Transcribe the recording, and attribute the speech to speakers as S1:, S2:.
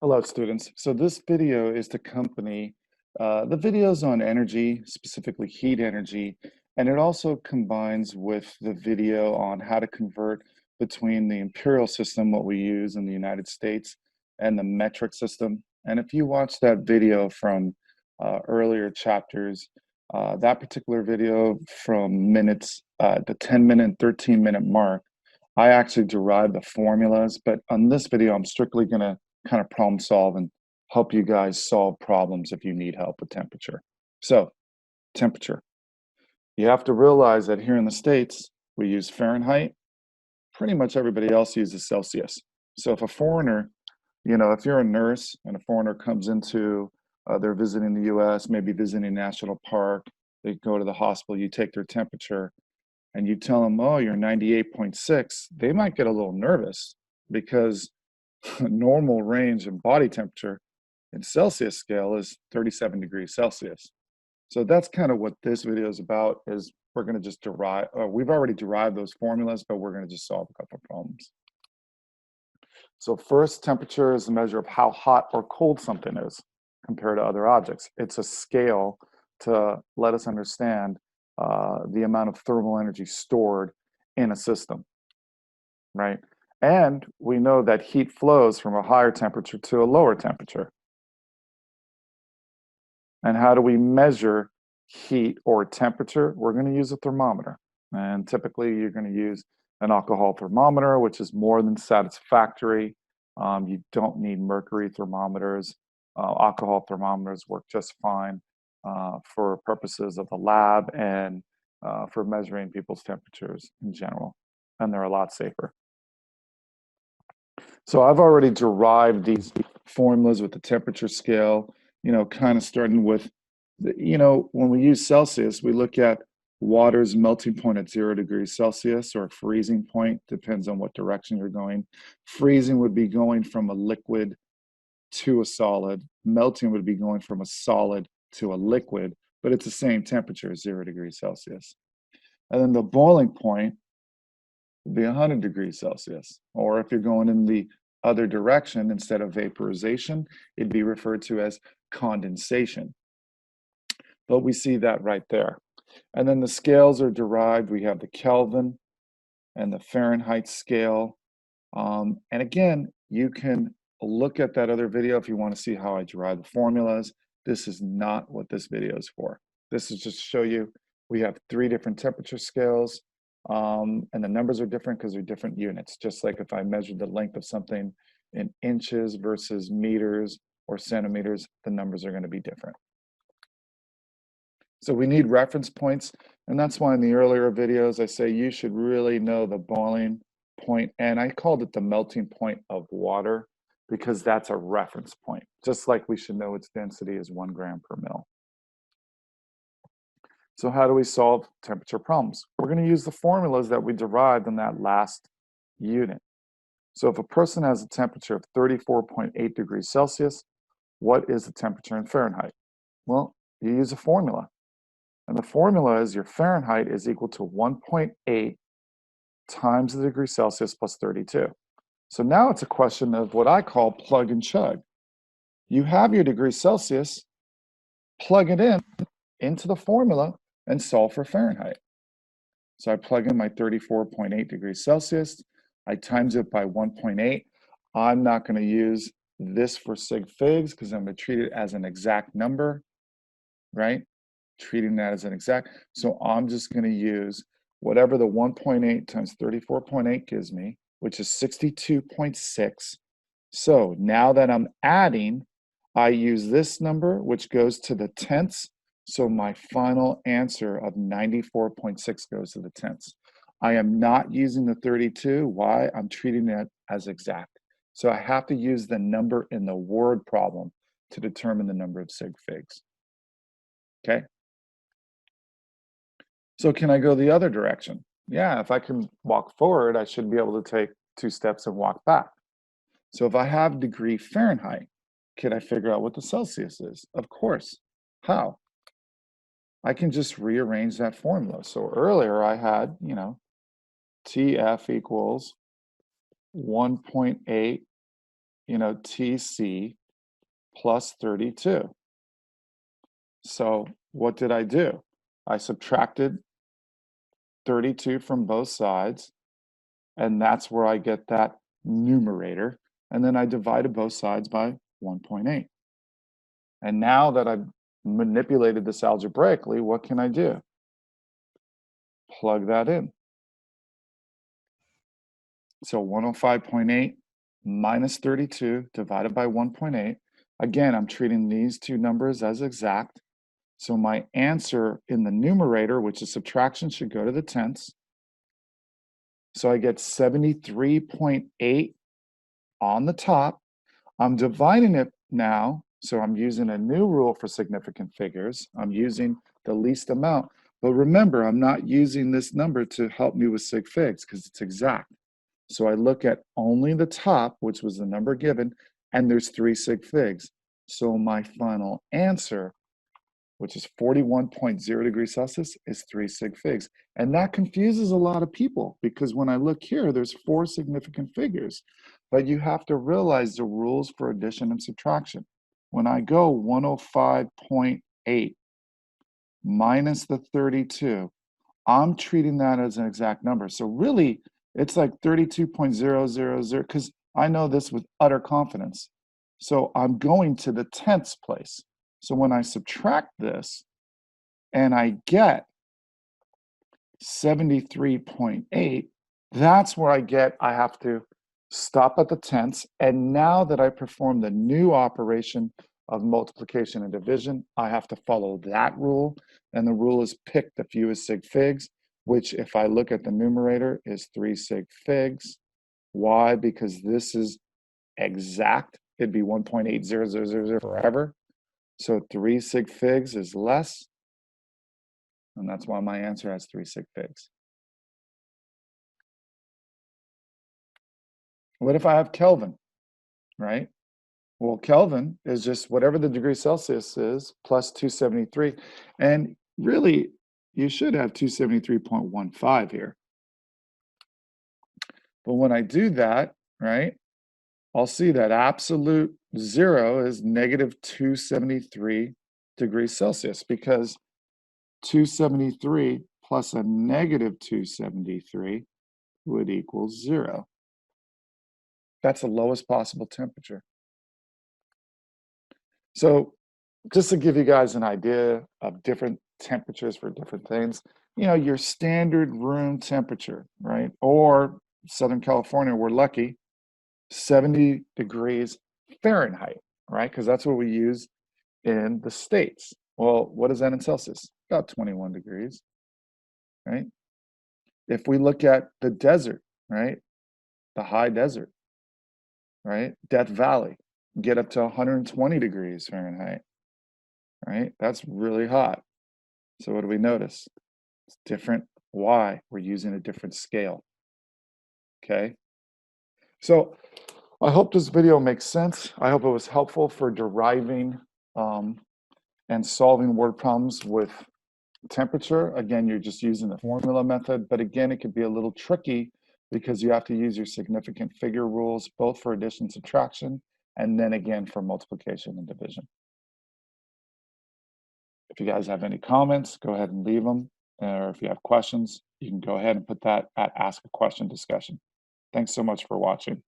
S1: Hello, students. So this video is to accompany the videos on energy, specifically heat energy, and it also combines with the video on how to convert between the imperial system, what we use in the United States, and the metric system. And if you watch that video from earlier chapters, that particular video from the 10-minute and 13-minute mark, I actually derived the formulas, but on this video, I'm strictly going to kind of problem solve and help you guys solve problems if you need help with temperature. So, temperature. You have to realize that here in the States, we use Fahrenheit. Pretty much everybody else uses Celsius. So if a foreigner, if you're a nurse and a foreigner comes they're visiting the US, maybe visiting a national park, they go to the hospital, you take their temperature, and you tell them, oh, you're 98.6, they might get a little nervous because normal range of body temperature in Celsius scale is 37 degrees Celsius. So that's kind of what this video is about, is we're going to just we've already derived those formulas, but we're going to just solve a couple of problems. So first, temperature is a measure of how hot or cold something is compared to other objects. It's a scale to let us understand the amount of thermal energy stored in a system, right? And we know that heat flows from a higher temperature to a lower temperature. And how do we measure heat or temperature? We're going to use a thermometer. And typically you're going to use an alcohol thermometer, which is more than satisfactory. You don't need mercury thermometers. Alcohol thermometers work just fine for purposes of the lab and for measuring people's temperatures in general. And they're a lot safer. So I've already derived these formulas with the temperature scale, kind of starting with, when we use Celsius, we look at water's melting point at 0 degrees Celsius, or freezing point, depends on what direction you're going. Freezing would be going from a liquid to a solid. Melting would be going from a solid to a liquid, but it's the same temperature, 0 degrees Celsius. And then the boiling point would be 100 degrees Celsius. Or if you're going in the other direction, instead of vaporization, it'd be referred to as condensation. But we see that right there. And then the scales are derived. We have the Kelvin and the Fahrenheit scale. And again, you can look at that other video if you want to see how I derive the formulas. This is not what this video is for. This is just to show you we have 3 different temperature scales. And the numbers are different because they're different units. Just like if I measured the length of something in inches versus meters or centimeters, the numbers are going to be different. So we need reference points, and that's why in the earlier videos I say you should really know the boiling point, and I called it the melting point of water because that's a reference point, just like we should know its density is 1 gram per mil. So how do we solve temperature problems? We're going to use the formulas that we derived in that last unit. So if a person has a temperature of 34.8 degrees Celsius, what is the temperature in Fahrenheit? Well, you use a formula. And the formula is your Fahrenheit is equal to 1.8 times the degree Celsius plus 32. So now it's a question of what I call plug and chug. You have your degree Celsius, plug it into the formula, and solve for Fahrenheit. So I plug in my 34.8 degrees Celsius, I times it by 1.8. I'm not going to use this for sig figs because I'm going to treat it as an exact number, right? Treating that as an exact. So I'm just going to use whatever the 1.8 times 34.8 gives me, which is 62.6. So now that I'm adding, I use this number, which goes to the tenths. So my final answer of 94.6 goes to the tenths. I am not using the 32. Why? I'm treating it as exact. So I have to use the number in the word problem to determine the number of sig figs. Okay? So can I go the other direction? Yeah, if I can walk forward, I should be able to take 2 steps and walk back. So if I have degree Fahrenheit, can I figure out what the Celsius is? Of course. How? I can just rearrange that formula. So earlier I had, TF equals 1.8 TC plus 32. So what did I do? I subtracted 32 from both sides, and that's where I get that numerator. And then I divided both sides by 1.8. And now that I've manipulated this algebraically, what can I do? Plug that in. So 105.8 minus 32 divided by 1.8. Again, I'm treating these two numbers as exact. So my answer in the numerator, which is subtraction, should go to the tenths. So I get 73.8 on the top. I'm dividing it now, so I'm using a new rule for significant figures. I'm using the least amount. But remember, I'm not using this number to help me with sig figs because it's exact. So I look at only the top, which was the number given, and there's 3 sig figs. So my final answer, which is 41.0 degrees Celsius, is 3 sig figs. And that confuses a lot of people because when I look here, there's 4 significant figures. But you have to realize the rules for addition and subtraction. When I go 105.8 minus the 32, I'm treating that as an exact number. So really, it's like 32.000 because I know this with utter confidence. So I'm going to the tenths place. So when I subtract this and I get 73.8, that's where I have to stop at the tenths. And now that I perform the new operation of multiplication and division, I have to follow that rule. And the rule is pick the fewest sig figs, which if I look at the numerator is 3 sig figs. Why? Because this is exact. It'd be 1.80000 forever. So 3 sig figs is less. And that's why my answer has 3 sig figs. What if I have Kelvin, right? Well, Kelvin is just whatever the degree Celsius is plus 273. And really, you should have 273.15 here. But when I do that, right, I'll see that absolute zero is negative 273 degrees Celsius because 273 plus a negative 273 would equal 0. That's the lowest possible temperature. So just to give you guys an idea of different temperatures for different things, your standard room temperature, right? Or Southern California, we're lucky, 70 degrees Fahrenheit, right? Because that's what we use in the States. Well, what is that in Celsius? About 21 degrees, right? If we look at the desert, right? The high desert, right? Death Valley, get up to 120 degrees Fahrenheit, right? That's really hot. So what do we notice? It's different. Why? We're using a different scale, okay? So I hope this video makes sense. I hope it was helpful for deriving and solving word problems with temperature. Again, you're just using the formula method, but again, it could be a little tricky because you have to use your significant figure rules, both for addition and subtraction, and then again for multiplication and division. If you guys have any comments, go ahead and leave them. Or if you have questions, you can go ahead and put that at Ask a Question discussion. Thanks so much for watching.